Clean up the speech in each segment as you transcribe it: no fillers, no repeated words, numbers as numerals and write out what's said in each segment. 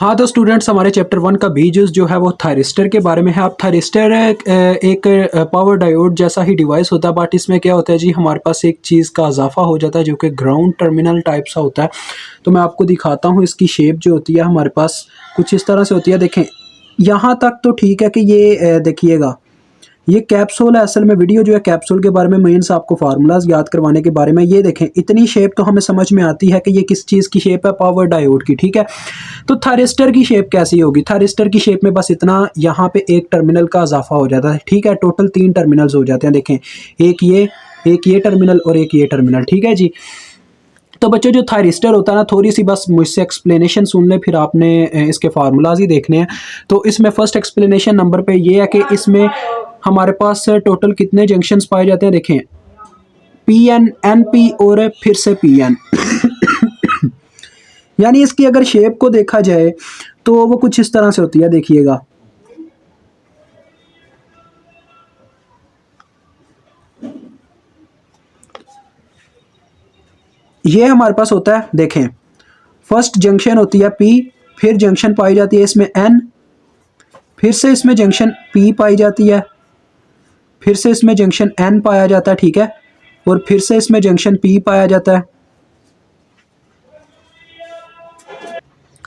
हाँ तो स्टूडेंट्स, हमारे चैप्टर 1 का बीज जो है वो थायरिस्टर के बारे में है। अब थायरिस्टर एक पावर डायोड जैसा ही डिवाइस होता है, बट इसमें क्या होता है जी, हमारे पास एक चीज़ का इजाफा हो जाता है जो कि ग्राउंड टर्मिनल टाइप सा होता है। तो मैं आपको दिखाता हूँ, इसकी शेप जो होती है हमारे पास कुछ इस तरह से होती है। देखें, यहाँ तक तो ठीक है कि ये देखिएगा, ये कैप्सूल है। असल में वीडियो जो है कैप्सूल के बारे में, मेंस आपको फार्मूलाज याद करवाने के बारे में। ये देखें, इतनी शेप तो हमें समझ में आती है कि ये किस चीज़ की शेप है, पावर डायोड की, ठीक है। तो थायरिस्टर की शेप कैसी होगी? थायरिस्टर की शेप में बस इतना, यहाँ पे एक टर्मिनल का इजाफा हो जाता है, ठीक है। टोटल 3 टर्मिनल्स हो जाते हैं। देखें, एक ये टर्मिनल और एक ये टर्मिनल, ठीक है जी। तो बच्चों, जो थायरिस्टर होता है ना, थोड़ी सी बस मुझसे एक्सप्लेनेशन सुन ले, फिर आपने इसके फार्मूलाज ही देखने हैं। तो इसमें फर्स्ट एक्सप्लेनेशन नंबर पे ये है कि इसमें हमारे पास टोटल कितने जंक्शंस पाए जाते हैं। देखें, पी एन, एन पी और फिर से पी एन। यानी इसकी अगर शेप को देखा जाए तो वो कुछ इस तरह से होती है, देखिएगा। ये हमारे पास होता है, देखें, फर्स्ट जंक्शन होती है पी, फिर जंक्शन पाई जाती है इसमें एन, फिर से इसमें जंक्शन पी पाई जाती है, फिर से इसमें जंक्शन एन पाया जाता है, ठीक है, और फिर से इसमें जंक्शन पी पाया जाता है,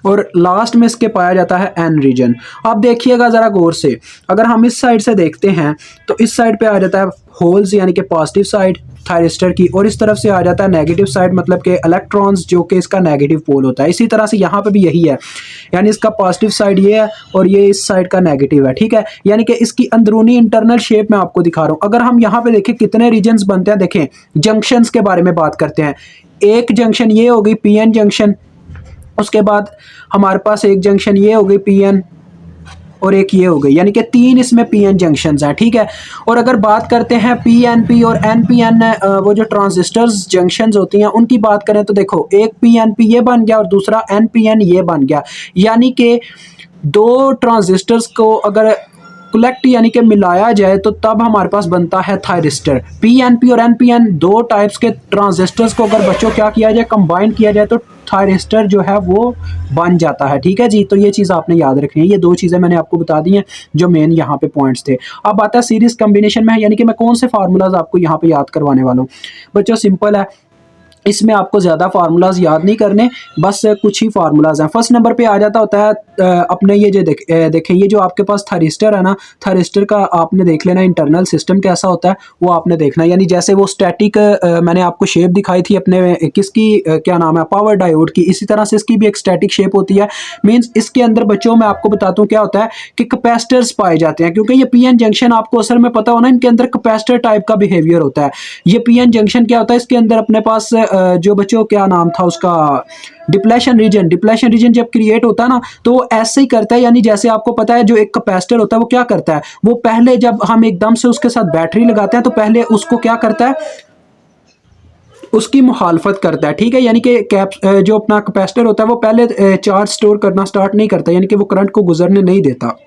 और लास्ट में इसके पाया जाता है एन रीजन। अब देखिएगा ज़रा गौर से, अगर हम इस साइड से देखते हैं तो इस साइड पे आ जाता है होल्स, यानी कि पॉजिटिव साइड थायरिस्टर की, और इस तरफ से आ जाता है नेगेटिव साइड, मतलब कि इलेक्ट्रॉन्स, जो कि इसका नेगेटिव पोल होता है। इसी तरह से यहाँ पे भी यही है, यानी इसका पॉजिटिव साइड ये है और ये इस साइड का नेगेटिव है, ठीक है। यानी कि इसकी अंदरूनी इंटरनल शेप मैं आपको दिखा रहा हूँ। अगर हम यहाँ पे देखें कितने रीजन्स बनते हैं, देखें, जंक्शंस के बारे में बात करते हैं। एक जंक्शन ये हो गई पी एन जंक्शन, उसके बाद हमारे पास एक जंक्शन ये हो गई पी एन, और एक ये हो गई, यानी कि 3 इसमें पी एन जंक्शंस हैं, ठीक है। और अगर बात करते हैं पी एन पी और एन पी एन, वो जो ट्रांजिस्टर्स जंक्शंस होती हैं उनकी बात करें तो देखो, एक पी एन पी ये बन गया और दूसरा एन पी एन ये बन गया। यानी कि 2 ट्रांजिस्टर्स को अगर कलेक्ट यानी कि मिलाया जाए तो तब हमारे पास बनता है थायरिस्टर। पीएनपी और एनपीएन, 2 टाइप्स के ट्रांजिस्टर्स को अगर बच्चों क्या किया जाए, कंबाइन किया जाए, तो थायरिस्टर जो है वो बन जाता है, ठीक है जी। तो ये चीज़ आपने याद रखनी है। ये 2 चीज़ें मैंने आपको बता दी हैं जो मेन यहाँ पे पॉइंट्स थे। अब आता है सीरीज कॉम्बिनेशन में, यानी कि मैं कौन से फार्मूलाज आपको यहाँ पे याद करवाने वाला हूँ। बच्चों सिंपल है, इसमें आपको ज़्यादा फार्मूलाज याद नहीं करने, बस कुछ ही फार्मूलाज हैं। फर्स्ट नंबर पे आ जाता होता है अपने ये जो देखें, ये जो आपके पास थायरिस्टर है ना, थायरिस्टर का आपने देख लेना इंटरनल सिस्टम कैसा होता है, वो आपने देखना है। यानी जैसे वो स्टैटिक मैंने आपको शेप दिखाई थी अपने किसकी, क्या नाम है, पावर डायोड की, इसी तरह से इसकी भी एक स्टैटिक शेप होती है। मीन्स इसके अंदर बच्चों मैं आपको बताता हूँ क्या होता है कि कैपेसिटर्स पाए जाते हैं, क्योंकि ये पीएन जंक्शन आपको असल में पता होना, इनके अंदर कैपेसिटर टाइप का बिहेवियर होता है। ये पीएन जंक्शन क्या होता है, इसके अंदर अपने पास जो बच्चों क्या नाम था उसका, डिप्लेशन रीजन जब क्रिएट होता है ना, तो वो ऐसे ही करता है। यानी जैसे आपको पता है जो एक कैपेसिटर होता है वो क्या करता है, वो पहले जब हम एकदम से उसके साथ बैटरी लगाते हैं तो पहले उसको क्या करता है, उसकी मुखालफत करता है, ठीक है। यानी कि जो अपना कैपेसिटर होता है वो पहले चार्ज स्टोर करना स्टार्ट नहीं करता, यानी कि वो करंट को गुजरने नहीं देता।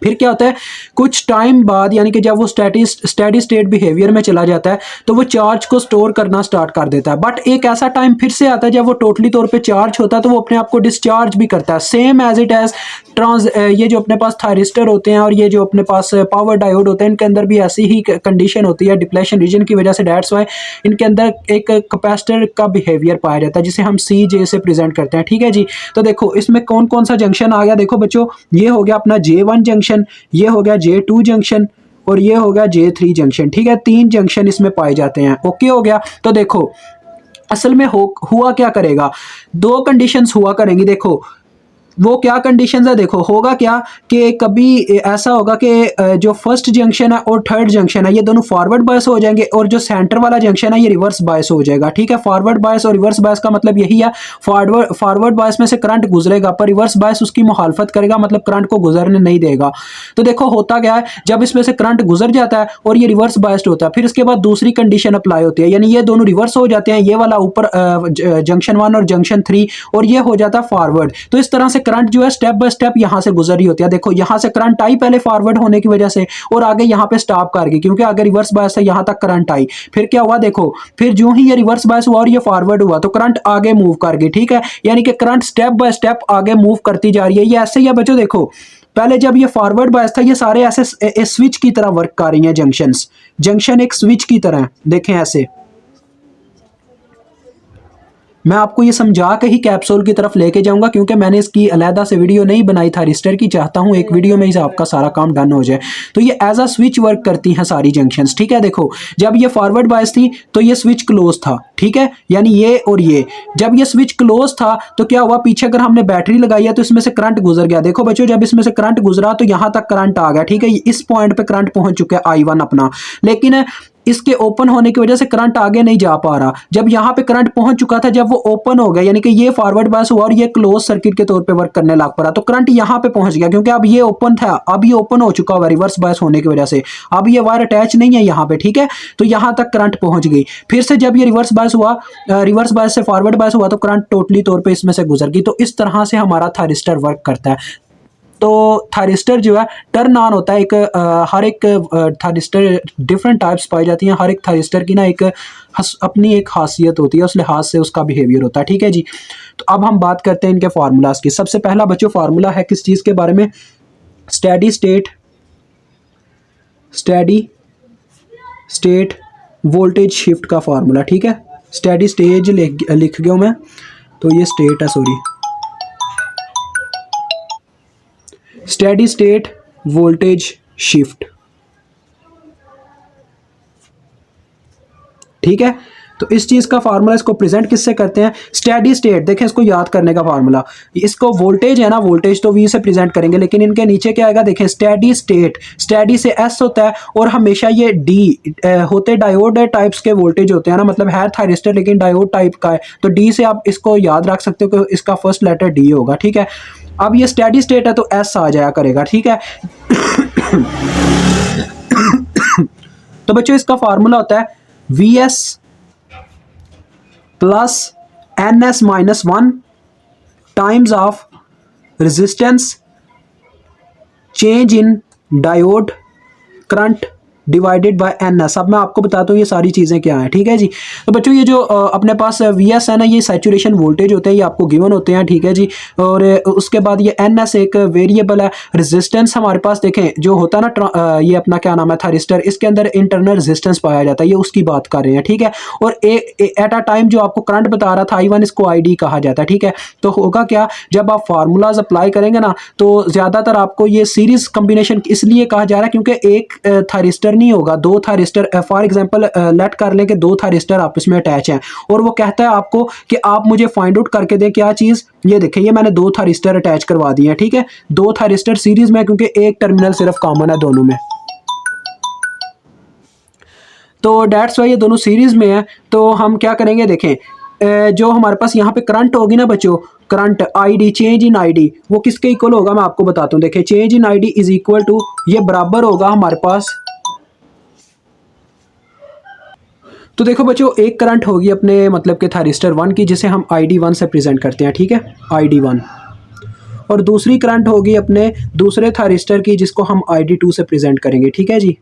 फिर क्या होता है, कुछ टाइम बाद, यानी कि जब वो स्टेडी स्टेट बिहेवियर में चला जाता है तो वो चार्ज को स्टोर करना स्टार्ट कर देता है। बट एक ऐसा टाइम फिर से आता है जब वो टोटली तौर पे चार्ज होता है तो वो अपने आप को डिस्चार्ज भी करता है, सेम एज इट एज ये जो अपने पास थायरिस्टर होते हैं और ये जो अपने पास पावर डायोड होते हैं, इनके अंदर भी ऐसी ही कंडीशन होती है डिप्लेशन रीजन की वजह से। दैट्स वाई इनके अंदर एक कैपेसिटर का बिहेवियर पाया जाता है जिसे हम सी जे से प्रेजेंट करते हैं, ठीक है जी। तो देखो इसमें कौन कौन सा जंक्शन आ गया, देखो बच्चों, ये हो गया अपना J1 जंक्शन, ये हो गया J2 जंक्शन और ये हो गया J3 जंक्शन, ठीक है। 3 जंक्शन इसमें पाए जाते हैं, ओके हो गया। तो देखो असल में हुआ क्या करेगा, 2 कंडीशंस हुआ करेंगी। देखो वो क्या कंडीशंस है, देखो होगा क्या कि कभी ऐसा होगा कि जो फर्स्ट जंक्शन है और थर्ड जंक्शन है ये दोनों फॉरवर्ड बायस हो जाएंगे, और जो सेंटर वाला जंक्शन है ये रिवर्स बायस हो जाएगा, ठीक है। फॉरवर्ड बायस और रिवर्स बायस का मतलब यही है, फॉरवर्ड बायस में से करंट गुजरेगा पर रिवर्स बायस उसकी मुखालफत करेगा, मतलब करंट को गुजरने नहीं देगा। तो देखो होता क्या है, जब इसमें से करंट गुजर जाता है और ये रिवर्स बायस्ड होता है, फिर इसके बाद दूसरी कंडीशन अप्लाई होती है, यानी ये दोनों रिवर्स हो जाते हैं, ये वाला ऊपर जंक्शन 1 और जंक्शन 3, और ये हो जाता है फॉरवर्ड। तो इस तरह से करंट जो है स्टेप बाय स्टेप यहाँ से गुजर रही होती है। देखो यहाँ से करंट आई पहले फॉरवर्ड होने की वजह से, और आगे यहाँ पे स्टॉप कर गई क्योंकि आगे रिवर्स बायस से यहाँ तक करंट आई। फिर क्या हुआ देखो, फिर जो ही ये रिवर्स बायस हुआ और ये फॉरवर्ड हुआ तो करंट आगे मूव कर गई। ठीक है, यानी कि करंट स्टेप बाय स्टेप आगे मूव करती जा रही है। ये ऐसे ही है बच्चों, देखो पहले जब ये फॉरवर्ड बायस था ये सारे ऐसे स्विच की तरह वर्क कर रही हैं। जंक्शन एक स्विच की तरह देखें ऐसे। मैं आपको ये समझा के ही कैप्सूल की तरफ लेके जाऊंगा क्योंकि मैंने इसकी अलहदा से वीडियो नहीं बनाई थारिस्टर की, चाहता हूं एक वीडियो में ही आपका सारा काम डन हो जाए। तो ये एज अ स्विच वर्क करती हैं सारी जंक्शंस। ठीक है, देखो जब ये फॉरवर्ड बायस थी तो ये स्विच क्लोज था। ठीक है, यानी ये और ये, जब ये स्विच क्लोज था तो क्या हुआ, पीछे अगर हमने बैटरी लगाई है तो इसमें से करंट गुजर गया। देखो बच्चों, जब इसमें से करंट गुजरा तो यहां तक करंट आ गया। ठीक है, इस पॉइंट पे करंट पहुंच चुका है I1 अपना, लेकिन इसके ओपन होने की वजह से करंट आगे नहीं जा पा रहा। जब यहाँ पे करंट पहुंच चुका था, जब वो ओपन हो गया यानी कि ये फॉरवर्ड बायस हुआ और ये क्लोज सर्किट के तौर पे वर्क करने लग पड़ा, तो करंट यहाँ पे पहुंच गया क्योंकि अब ये ओपन था, अब ये ओपन हो चुका हुआ रिवर्स बायस होने की वजह से। अब ये वायर अटैच नहीं है यहाँ पे। ठीक है, तो यहाँ तक करंट पहुंच गई। फिर से जब ये रिवर्स बायस हुआ, रिवर्स बायस से फॉरवर्ड बायस हुआ तो करंट टोटली तौर पर इसमें से गुजर गई। तो इस तरह से हमारा थारिस्टर वर्क करता है। तो थारिस्टर जो है टर्न ऑन होता है। हर एक थारिस्टर डिफरेंट टाइप्स पाई जाती हैं। हर एक थारिस्टर की ना अपनी एक खासियत होती है, उस लिहाज से उसका बिहेवियर होता है। ठीक है जी, तो अब हम बात करते हैं इनके फार्मूलाज की। सबसे पहला बच्चों फार्मूला है किस चीज़ के बारे में, स्टेडी स्टेट वोल्टेज शिफ्ट का फार्मूला। ठीक है, स्टेडी स्टेज लिख गया मैं, तो ये स्टेट है, sorry, steady state voltage shift. ठीक है, तो इस चीज का फार्मूला, इसको प्रेजेंट किससे करते हैं, स्टेडी स्टेट। देखें इसको याद करने का फार्मूला, इसको वोल्टेज है ना, वोल्टेज तो V से प्रेजेंट करेंगे, लेकिन इनके नीचे क्या आएगा, देखें स्टेडी स्टेट, स्टेडी से S होता है और हमेशा ये D होते डायोड टाइप्स के वोल्टेज होते हैं ना, मतलब है थारिस्टर लेकिन डायोड टाइप का है, तो D से आप इसको याद रख सकते हो कि इसका फर्स्ट लेटर D होगा। ठीक है, अब ये स्टेडी स्टेट है तो S आ जाया करेगा। ठीक है तो बच्चों इसका फार्मूला होता है VS plus NS-1 times of resistance change in diode current divided by NS। अब मैं आपको बताता हूँ ये सारी चीज़ें क्या हैं। ठीक है जी, तो बच्चों ये जो अपने पास VS है ना, ये सैचुरेशन वोल्टेज होते हैं, ये आपको गिवन होते हैं। ठीक है जी, और उसके बाद ये NS एक वेरिएबल है। रेजिस्टेंस हमारे पास देखें जो होता है ना, ये अपना क्या नाम है थारिस्टर, इसके अंदर इंटरनल रेजिस्टेंस पाया जाता है, ये उसकी बात कर रहे हैं। ठीक है, और एट अ टाइम जो आपको करंट बता रहा था I1, इसको ID कहा जाता है। ठीक है, तो होगा क्या, जब आप फार्मूलाज अप्लाई करेंगे ना तो ज़्यादातर आपको ये सीरीज कम्बिनेशन इसलिए कहा जा रहा है क्योंकि एक थारिस्टर नहीं होगा, दो थारिस्टर, फॉर एग्जांपल लेट कर लें कि दो थारिस्टर आपस में अटैच हैं और वो कहता है आपको कि आप मुझे फाइंड आउट करके दें क्या चीज़, ये देखें ये मैंने दो थारिस्टर अटैच करवा दिए हैं। ठीक है, दो थारिस्टर सीरीज में क्योंकि एक टर्मिनल सिर्फ कॉमन है दोनों में, तो डेट्स वाई ये दोनों सीरीज में है। तो हम क्या करेंगे, देखें जो हमारे पास यहाँ पे करंट होगी ना बच्चों, current ID, change in ID वो किसके इक्वल होगा मैं आपको बताता हूँ। देखें change in ID is equal to, ये बराबर होगा हमारे पास, तो देखो बच्चों एक करंट होगी अपने मतलब के थारिस्टर 1 की जिसे हम ID1 से प्रेजेंट करते हैं। ठीक है, ID1, और दूसरी करंट होगी अपने दूसरे थारिस्टर की जिसको हम ID2 से प्रेजेंट करेंगे। ठीक है जी,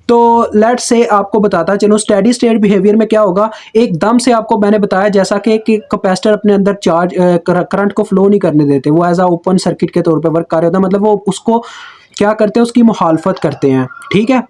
तो लेट्स से आपको बताता चलो स्टेडी स्टेट बिहेवियर में क्या होगा। एकदम से आपको मैंने बताया जैसा कि कैपेसिटर अपने अंदर चार्ज करंट को फ्लो नहीं करने देते, वो एज आ ओपन सर्किट के तौर पे वर्क कर रहे होता है, मतलब वो उसको क्या करते हैं, उसकी मुखालफत करते हैं। ठीक है,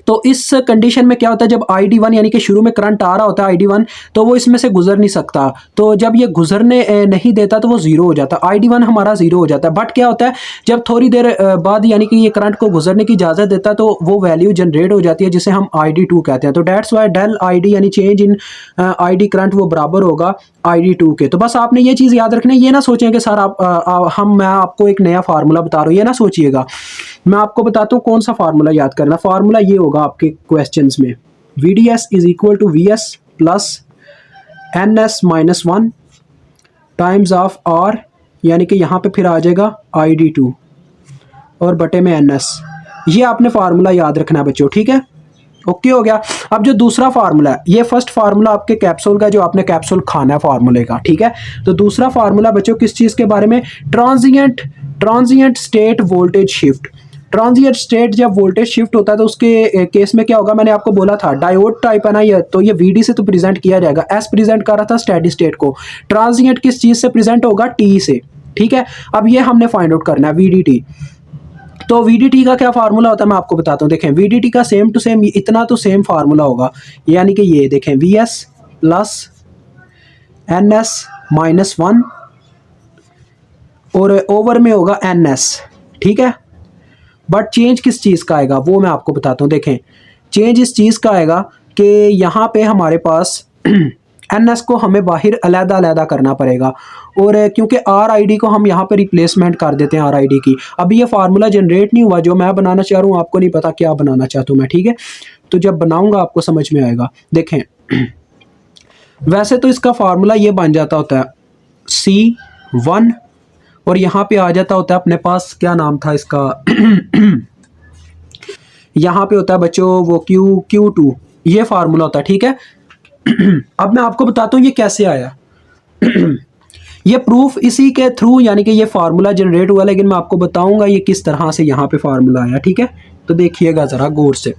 तो इस कंडीशन में क्या होता है, जब ID1 यानी कि शुरू में करंट आ रहा होता है ID1, तो वो इसमें से गुजर नहीं सकता, तो जब ये गुजरने नहीं देता तो वो जीरो हो जाता है, ID1 हमारा जीरो हो जाता है। बट क्या होता है, जब थोड़ी देर बाद यानी कि ये करंट को गुजरने की इजाज़त देता है तो वो वैल्यू जनरेट हो जाती है जिसे हम ID2 कहते हैं। तो डेट्स वाई डेल ID यानी चेंज इन ID करंट वो बराबर होगा ID2 के। तो बस आपने ये चीज़ याद रखना है, ये ना सोचें कि सर मैं आपको एक नया फार्मूला बता रहा हूँ, ये ना सोचिएगा। मैं आपको बताता हूँ कौन सा फार्मूला याद करना। फार्मूला ये होगा आपके क्वेश्चंस में, VDS is equal to VS plus NS-1 times of R, यानी कि यहाँ पे फिर आ जाएगा ID2 और बटे में NS। ये आपने फार्मूला याद रखना है बच्चों। ठीक है, ओके हो गया। अब जो दूसरा फार्मूला है, ये फर्स्ट फार्मूला आपके कैप्सूल का, जो आपने कैप्सूल खाना है फार्मूले का, ठीक है। तो दूसरा फार्मूला बच्चों किस चीज़ के बारे में, transient state voltage shift. Transient state जब वोल्टेज शिफ्ट होता है तो उसके केस में क्या होगा, मैंने आपको बोला था डायोड टाइप है ना ये, तो ये वीडी से तो प्रेजेंट किया जाएगा, एस प्रेजेंट कर रहा था स्टेडी स्टेट को। ट्रांजिएंट किस चीज़ से प्रेजेंट होगा, टी से, ठीक है। अब ये हमने फाइंड आउट करना है वीडीटी। तो वीडीटी का क्या फार्मूला होता है मैं आपको बताता हूँ। देखें वीडीटी का सेम टू सेम इतना तो सेम फार्मूला होगा, यानी कि ये देखें V S plus N S minus one और ओवर में होगा एन एस, ठीक है। बट चेंज किस चीज़ का आएगा वो मैं आपको बताता हूँ। देखें चेंज इस चीज़ का आएगा कि यहाँ पे हमारे पास एन एस को हमें बाहर अलहदा अलहदा करना पड़ेगा, और क्योंकि आर आई डी को हम यहाँ पे रिप्लेसमेंट कर देते हैं आर आई डी की। अभी ये फार्मूला जनरेट नहीं हुआ जो मैं बनाना चाह रहा हूँ, आपको नहीं पता क्या बनाना चाहता हूँ मैं, ठीक है। तो जब बनाऊंगा आपको समझ में आएगा। देखें वैसे तो इसका फार्मूला ये बन जाता होता है C1, और यहाँ पे आ जाता होता है अपने पास, क्या नाम था इसका यहाँ पे होता है बच्चों वो Q2, ये फार्मूला होता है, ठीक है। अब मैं आपको बताता हूँ ये कैसे आया। ये प्रूफ इसी के थ्रू, यानी कि ये फार्मूला जनरेट हुआ, लेकिन मैं आपको बताऊंगा ये किस तरह से यहाँ पे फार्मूला आया, ठीक है। तो देखिएगा ज़रा गौर से।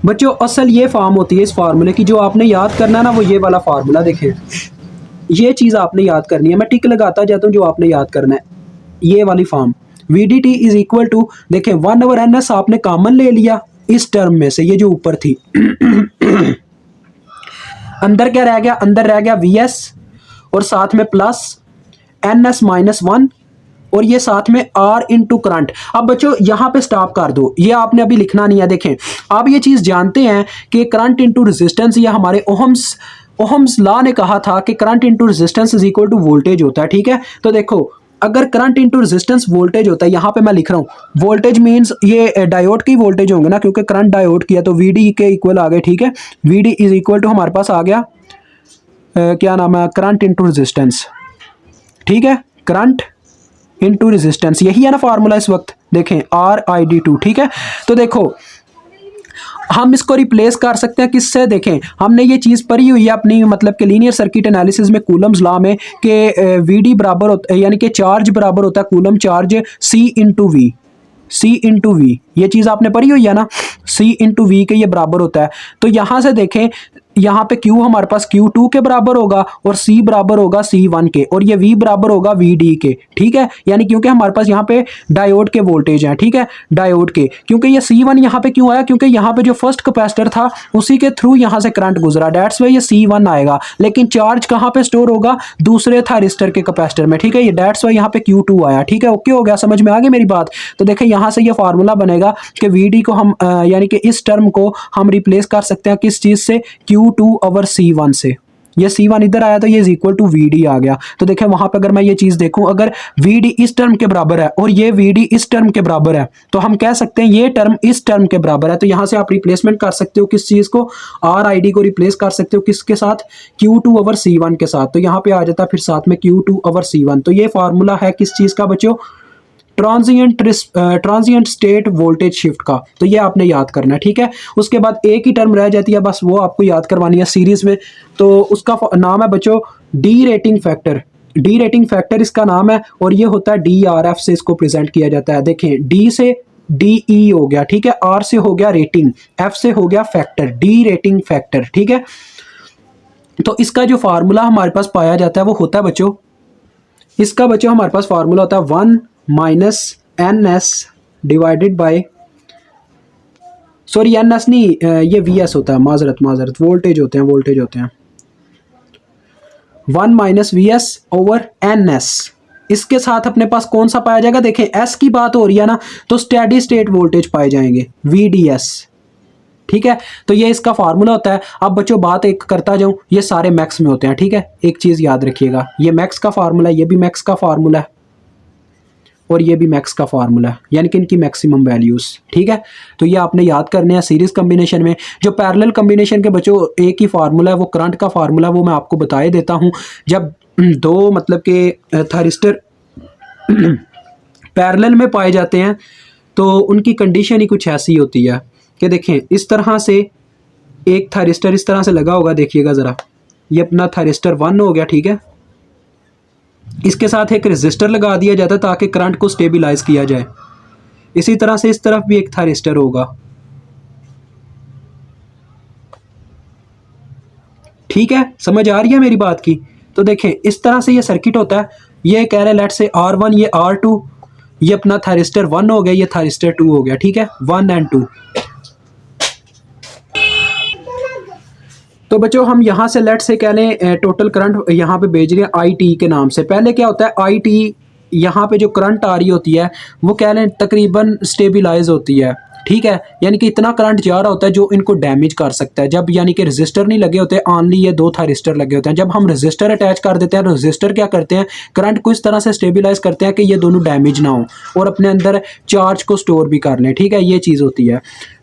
बच्चों असल ये फॉर्म होती है इस फार्मूले की, जो आपने याद करना है ना वो ये वाला फार्मूला। देखें ये चीज़ आपने याद करनी है, मैं टिक लगाता जाता हूँ जो आपने याद करना है, ये वाली form VDT is equal to, देखें 1/ns आपने कॉमन ले लिया इस टर्म में से, ये जो ऊपर थी। अंदर क्या रह गया, अंदर रह गया VS और साथ में प्लस NS माइनस 1 और ये साथ में R इंटू करंट। अब बच्चों यहाँ पे स्टॉप कर दो, ये आपने अभी लिखना नहीं है। देखें आप ये चीज़ जानते हैं कि करंट इंटू रेजिस्टेंस, या हमारे ओहम्स लॉ ने कहा था कि current into resistance is equal to voltage होता है, ठीक है। तो देखो अगर करंट इंटू रेजिस्टेंस वोल्टेज होता है, यहाँ पे मैं लिख रहा हूँ वोल्टेज मींस ये डायोड की वोल्टेज होंगे ना, क्योंकि करंट डायोड किया तो VD के इक्वल आ गए, ठीक है। VD इज इक्वल टू हमारे पास आ गया क्या नाम है, करंट इंटू रेजिस्टेंस, ठीक है। करंट इंटू रेजिस्टेंस यही है ना फार्मूला इस वक्त, देखें RID2, ठीक है। तो देखो हम इसको रिप्लेस कर सकते हैं किससे, देखें हमने ये चीज़ पढ़ी हुई है अपनी मतलब कि लीनियर सर्किट एनालिसिस में कूलम्स लॉ में, कि VD बराबर होता है, यानी कि चार्ज बराबर होता है coulomb charge C into V, ये चीज़ आपने पढ़ी हुई है ना, C इंटू वी के ये बराबर होता है। तो यहाँ से देखें यहाँ पे Q हमारे पास Q2 के बराबर होगा और C बराबर होगा C1 के, और ये V बराबर होगा VD के, ठीक है। यानी क्योंकि हमारे पास यहाँ पे डायोड के वोल्टेज हैं, ठीक है, डायोड के। क्योंकि ये C1 यहाँ पे क्यों आया, क्योंकि यहाँ पे जो फर्स्ट कैपेसिटर था उसी के थ्रू यहाँ से करंट गुजरा, डेट्स वाई ये C1 आएगा। लेकिन चार्ज कहाँ पे स्टोर होगा, दूसरे थारिस्टर के कैपेसिटर में, ठीक है। ये डेट्स वाई यहाँ पे Q2 आया, ठीक है। ओके हो गया, समझ में आ गई मेरी बात। तो देखें यहाँ से ये फार्मूला बनेगा कि VD को हम यानी कि इस टर्म को हम रिप्लेस कर सकते हैं किस चीज़ से, Q2 ओवर C1 से। ये C1 इधर आया तो ये इज इक्वल टू VD आ गया। तो देखें वहां पे अगर मैं ये चीज देखूं, अगर VD इस टर्म के बराबर है और ये VD इस टर्म के बराबर है, तो हम कह सकते हैं ये टर्म इस टर्म के बराबर है। तो यहां से आप रिप्लेसमेंट कर सकते हो किस चीज को, RID को रिप्लेस कर सकते हो किसके साथ, Q2 ओवर C1 के साथ। तो यहाँ पे आ जाता है फिर साथ में Q2 ओवर C1। तो ये फार्मूला है किस चीज का बच्चों, ट्रांजिएंट स्टेट वोल्टेज शिफ्ट का। तो ये आपने याद करना है, ठीक है। उसके बाद एक ही टर्म रह जाती है, बस वो आपको याद करवानी है सीरीज में। तो उसका नाम है बच्चों D rating factor, D rating factor इसका नाम है, और ये होता है DRF से इसको प्रेजेंट किया जाता है। देखें D से DE हो गया, ठीक है, R से हो गया रेटिंग, F से हो गया फैक्टर, डी रेटिंग फैक्टर, ठीक है। तो इसका जो फार्मूला हमारे पास पाया जाता है वो होता है बच्चों, इसका बच्चों हमारे पास फार्मूला होता है 1 minus NS divided by, sorry NS नहीं, ये VS होता है, माजरत वोल्टेज होते हैं 1 माइनस VS ओवर NS। इसके साथ अपने पास कौन सा पाया जाएगा, देखें S की बात हो रही है ना, तो स्टेडी स्टेट वोल्टेज पाए जाएंगे VDS, ठीक है। तो ये इसका फार्मूला होता है। अब बच्चों बात एक करता जाऊं, ये सारे मैक्स में होते हैं, ठीक है। एक चीज़ याद रखिएगा, ये मैक्स का फार्मूला है, ये भी मैक्स का फार्मूला है, और ये भी मैक्स का फार्मूला है, यानी कि इनकी मैक्सिमम वैल्यूज़, ठीक है। तो ये आपने याद करने हैं सीरीज कम्बिनेशन में। जो पैरेलल कम्बिनेशन के बच्चों एक ही फार्मूला है, वो करंट का फार्मूला, वो मैं आपको बताए देता हूँ। जब दो मतलब के थारिस्टर पैरेलल में पाए जाते हैं तो उनकी कंडीशन ही कुछ ऐसी होती है कि देखें इस तरह से एक थायरिस्टर इस तरह से लगा होगा, देखिएगा ज़रा, ये अपना थायरिस्टर 1 हो गया, ठीक है। इसके साथ एक रेजिस्टर लगा दिया जाता है ताकि करंट को स्टेबलाइज किया जाए। इसी तरह से इस तरफ भी एक थायरिस्टर होगा, ठीक है। समझ आ रही है मेरी बात की? तो देखें इस तरह से ये सर्किट होता है। ये कह रहे हैं लेट से R1, ये R2, ये अपना थायरिस्टर 1 हो गया, ये थायरिस्टर 2 हो गया, ठीक है, 1 और 2। तो बच्चों हम यहाँ से लेट से कह लें टोटल करंट यहाँ पे भेज रहे हैं आई टी के नाम से। पहले क्या होता है, आई टी यहाँ पे जो करंट आ रही होती है वो कह लें तकरीबन स्टेबलाइज होती है, ठीक है। यानी कि इतना करंट जा रहा होता है जो इनको डैमेज कर सकता है। जब यानी कि रजिस्टर नहीं लगे होते, ऑनली ये 2 थायरिस्टर लगे होते हैं, जब हम रजिस्टर अटैच कर देते हैं, रजिस्टर क्या करते हैं, करंट को इस तरह से स्टेबलाइज करते हैं कि ये दोनों डैमेज ना हो और अपने अंदर चार्ज को स्टोर भी कर लें, ठीक है। ये चीज़ होती है।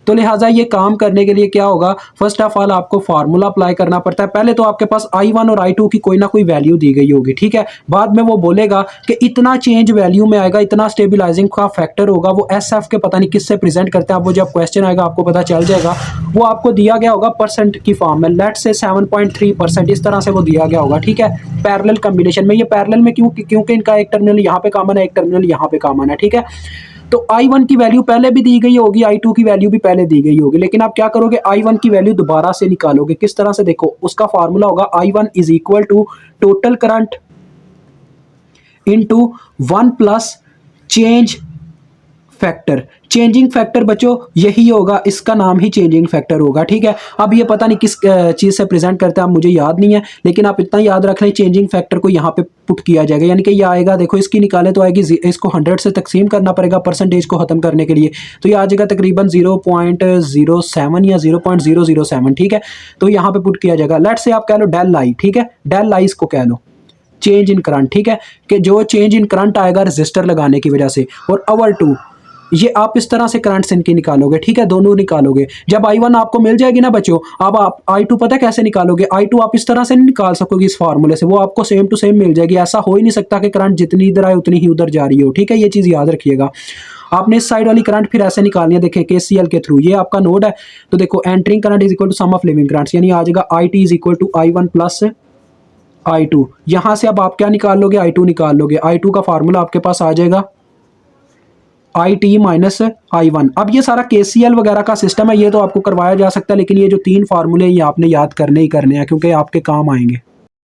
तो लिहाजा ये काम करने के लिए क्या होगा, फर्स्ट ऑफ ऑल आपको फार्मूला अप्लाई करना पड़ता है। पहले तो आपके पास I1 और I2 की कोई ना कोई वैल्यू दी गई होगी, ठीक है। बाद में वो बोलेगा कि इतना चेंज वैल्यू में आएगा, इतना स्टेबलाइजिंग का फैक्टर होगा, वो SF के पता नहीं किससे प्रेजेंट करते हैं, वो जब क्वेश्चन आएगा आपको पता चल जाएगा। वो आपको दिया गया होगा परसेंट की फॉर्म में, लेट से 7.3%, इस तरह से वो दिया गया होगा, ठीक है। पैरेलल कॉम्बिनेशन में, ये पैरेलल में क्योंकि इनका एक टर्मिनल यहाँ पे कॉमन है, एक टर्मिनल यहाँ पे कॉमन है, ठीक है। तो I1 की वैल्यू पहले भी दी गई होगी, I2 की वैल्यू भी पहले दी गई होगी, लेकिन आप क्या करोगे, I1 की वैल्यू दोबारा से निकालोगे। किस तरह से, देखो उसका फार्मूला होगा I1 is equal to total current into 1 plus change factor. Changing factor बच्चों यही होगा, इसका नाम ही चेंजिंग फैक्टर होगा, ठीक है। अब ये पता नहीं किस चीज़ से प्रेजेंट करते हैं, अब मुझे याद नहीं है, लेकिन आप इतना याद रख लें, चेंजिंग फैक्टर को यहाँ पे पुट किया जाएगा। यानी कि ये आएगा, देखो इसकी निकालें तो आएगी, इसको 100 से तकसीम करना पड़ेगा परसेंटेज को ख़त्म करने के लिए, तो ये आ जाएगा तकरीबन 0.07 या 0.007, ठीक है। तो यहाँ पे पुट किया जाएगा। लेट से आप कह लो डेल आई, ठीक है, डेल आई इसको कह लो चेंज इन करंट, ठीक है, कि जो चेंज इन करंट आएगा रजिस्टर लगाने की वजह से, और आवर 2 ये आप इस तरह से करंट से इनकी निकालोगे, ठीक है, दोनों निकालोगे। जब I1 आपको मिल जाएगी ना बच्चों, अब आप I2 पता है कैसे निकालोगे, I2 आप इस तरह से नहीं निकाल सकोगे इस फार्मूले से, वो आपको सेम टू सेम मिल जाएगी। ऐसा हो ही नहीं सकता कि करंट जितनी इधर आए उतनी ही उधर जा रही हो, ठीक है, ये चीज़ याद रखिएगा। आपने इस साइड वाली करंट फिर ऐसे निकालनी है, देखिए KCL के थ्रू, ये आपका नोड है, तो देखो entering current is equal to sum of leaving currents, यानी आ जाएगा IT is equal to I1 plus I2। यहाँ से अब आप क्या निकाल लोगे, I2 निकाल लोगे। I2 का फार्मूला आपके पास आ जाएगा IT माइनस I1। अब ये सारा KCL वगैरह का सिस्टम है, ये तो आपको करवाया जा सकता है, लेकिन ये जो 3 फार्मूले ये आपने याद करने ही करने हैं क्योंकि आपके काम आएंगे।